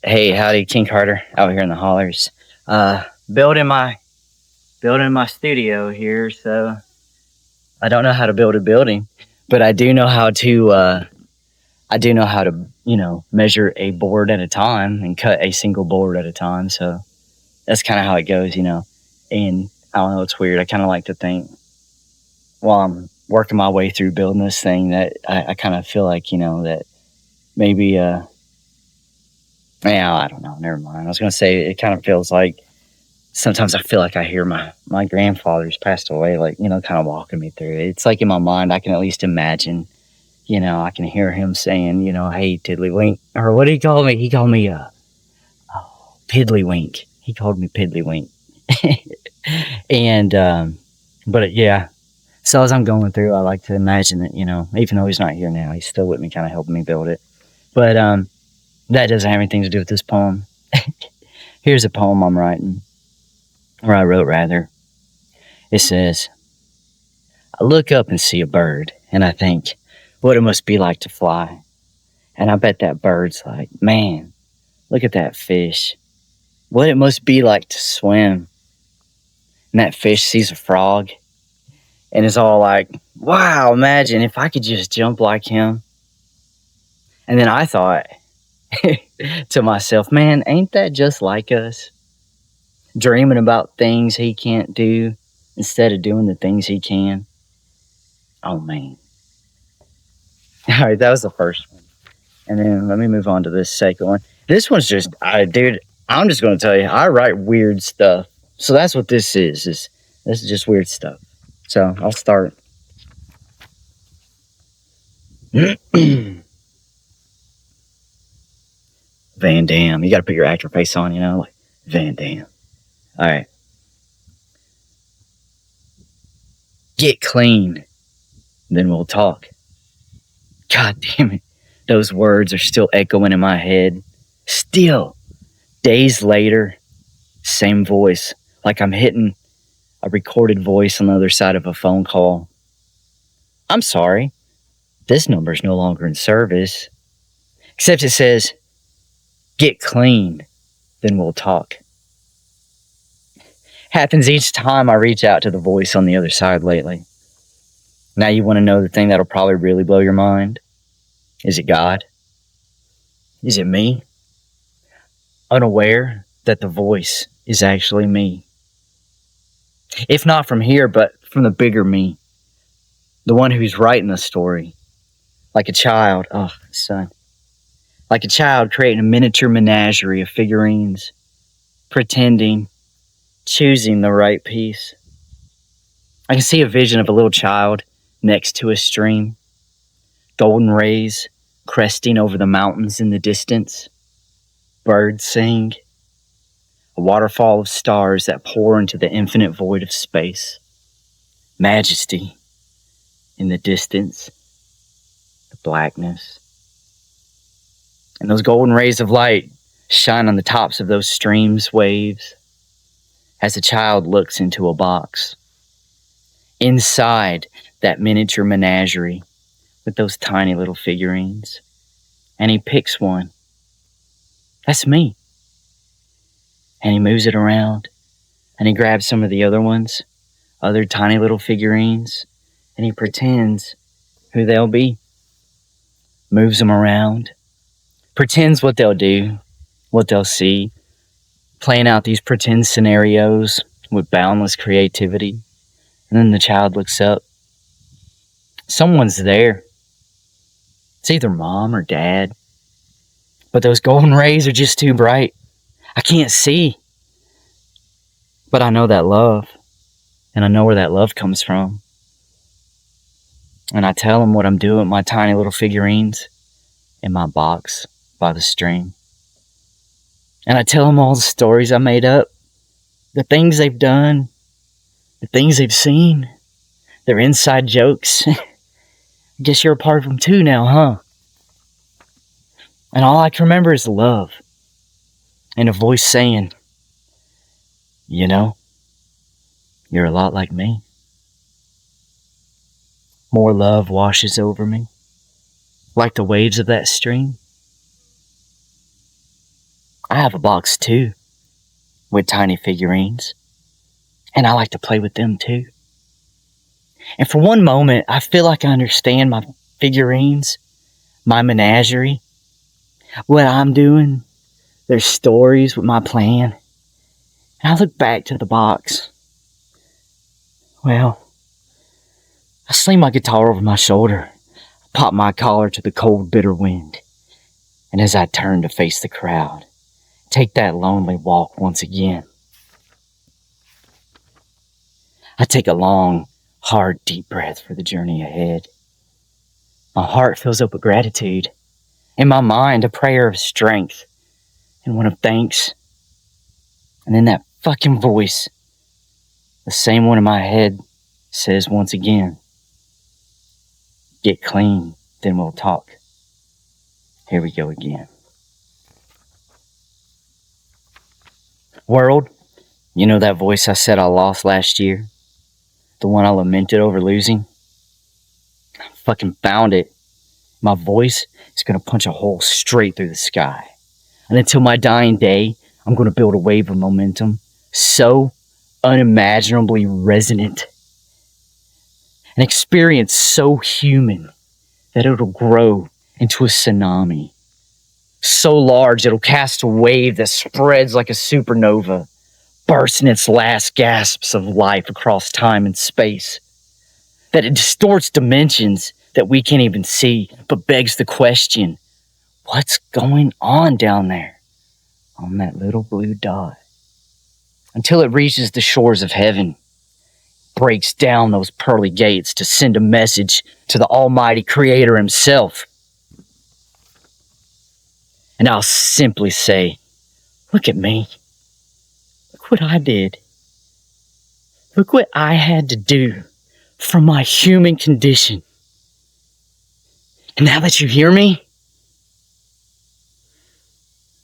Hey, howdy, King Carter, out here in the hollers. Uh, building my building my studio here. So I don't know how to build a building, but I do know how to measure a board at a time and cut a single board at a time. So that's kind of how it goes. And I don't know, it's weird. I kind of like to think while I'm working my way through building this thing that I kind of feel like that maybe yeah, I don't know. Never mind. I was gonna say it kind of feels like sometimes I feel like I hear my grandfather's passed away, like, kind of walking me through it. It's like in my mind, I can at least imagine, I can hear him saying, hey, Tiddlywink, or what did he call me? He called me, Piddlywink. He called me Piddlywink. and, but yeah. So as I'm going through, I like to imagine that, even though he's not here now, he's still with me, kind of helping me build it. But, that doesn't have anything to do with this poem. Here's a poem I'm writing, or I wrote rather. It says, I look up and see a bird, and I think what it must be like to fly. And I bet that bird's like, man, look at that fish. What it must be like to swim. And that fish sees a frog and is all like, wow, imagine if I could just jump like him. And then I thought to myself, man, ain't that just like us? Dreaming about things he can't do instead of doing the things he can. Oh, man. All right, that was the first one. And then let me move on to this second one. This one's just, dude, I'm just going to tell you, I write weird stuff. So that's what this is. This is just weird stuff. So I'll start. Van Damme. You got to put your actor face on, like Van Damme. All right. Get clean. Then we'll talk. God damn it. Those words are still echoing in my head. Still. Days later, same voice. Like I'm hitting a recorded voice on the other side of a phone call. I'm sorry. This number's no longer in service. Except it says, get clean, then we'll talk. Happens each time I reach out to the voice on the other side lately. Now you want to know the thing that'll probably really blow your mind? Is it God? Is it me? Unaware that the voice is actually me. If not from here, but from the bigger me. The one who's writing the story. Like a child. Oh, son. Like a child creating a miniature menagerie of figurines. Pretending. Choosing the right piece. I can see a vision of a little child next to a stream. Golden rays cresting over the mountains in the distance. Birds sing. A waterfall of stars that pour into the infinite void of space. Majesty in the distance. The blackness. And those golden rays of light shine on the tops of those streams' waves as a child looks into a box. Inside that miniature menagerie with those tiny little figurines. And he picks one. That's me. And he moves it around. And he grabs some of the other ones, other tiny little figurines, and he pretends who they'll be. Moves them around. Pretends what they'll do, what they'll see. Playing out these pretend scenarios with boundless creativity. And then the child looks up. Someone's there. It's either mom or dad. But those golden rays are just too bright. I can't see. But I know that love. And I know where that love comes from. And I tell them what I'm doing with my tiny little figurines in my box by the stream. And I tell them all the stories I made up. The things they've done. The things they've seen. Their inside jokes. I guess you're a part of them too now, huh? And all I can remember is love. And a voice saying, you know, you're a lot like me. More love washes over me, like the waves of that stream. I have a box too, with tiny figurines. And I like to play with them too. And for one moment, I feel like I understand my figurines, my menagerie, what I'm doing, their stories with my plan. And I look back to the box. Well, I sling my guitar over my shoulder, pop my collar to the cold, bitter wind. And as I turn to face the crowd, take that lonely walk once again. I take a long, hard, deep breath for the journey ahead. My heart fills up with gratitude. In my mind, a prayer of strength and one of thanks. And then that fucking voice, the same one in my head, says once again, get clean, then we'll talk. Here we go again. World, you know that voice I said I lost last year? The one I lamented over losing? I fucking found it. My voice is going to punch a hole straight through the sky. And until my dying day, I'm going to build a wave of momentum so unimaginably resonant. An experience so human that it'll grow into a tsunami. So large it'll cast a wave that spreads like a supernova, bursting its last gasps of life across time and space. That it distorts dimensions that we can't even see, but begs the question, what's going on down there on that little blue dot? Until it reaches the shores of heaven, breaks down those pearly gates to send a message to the almighty creator himself. And I'll simply say, look at me. Look what I did. Look what I had to do for my human condition. And now that you hear me,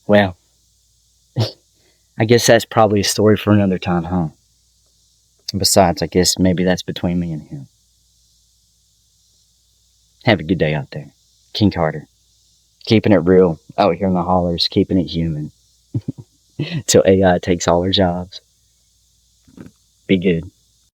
well, I guess that's probably a story for another time, huh? Besides, I guess maybe that's between me and him. Have a good day out there. King Carter. Keeping it real out here in the hollers, keeping it human. Till AI takes all our jobs. Be good.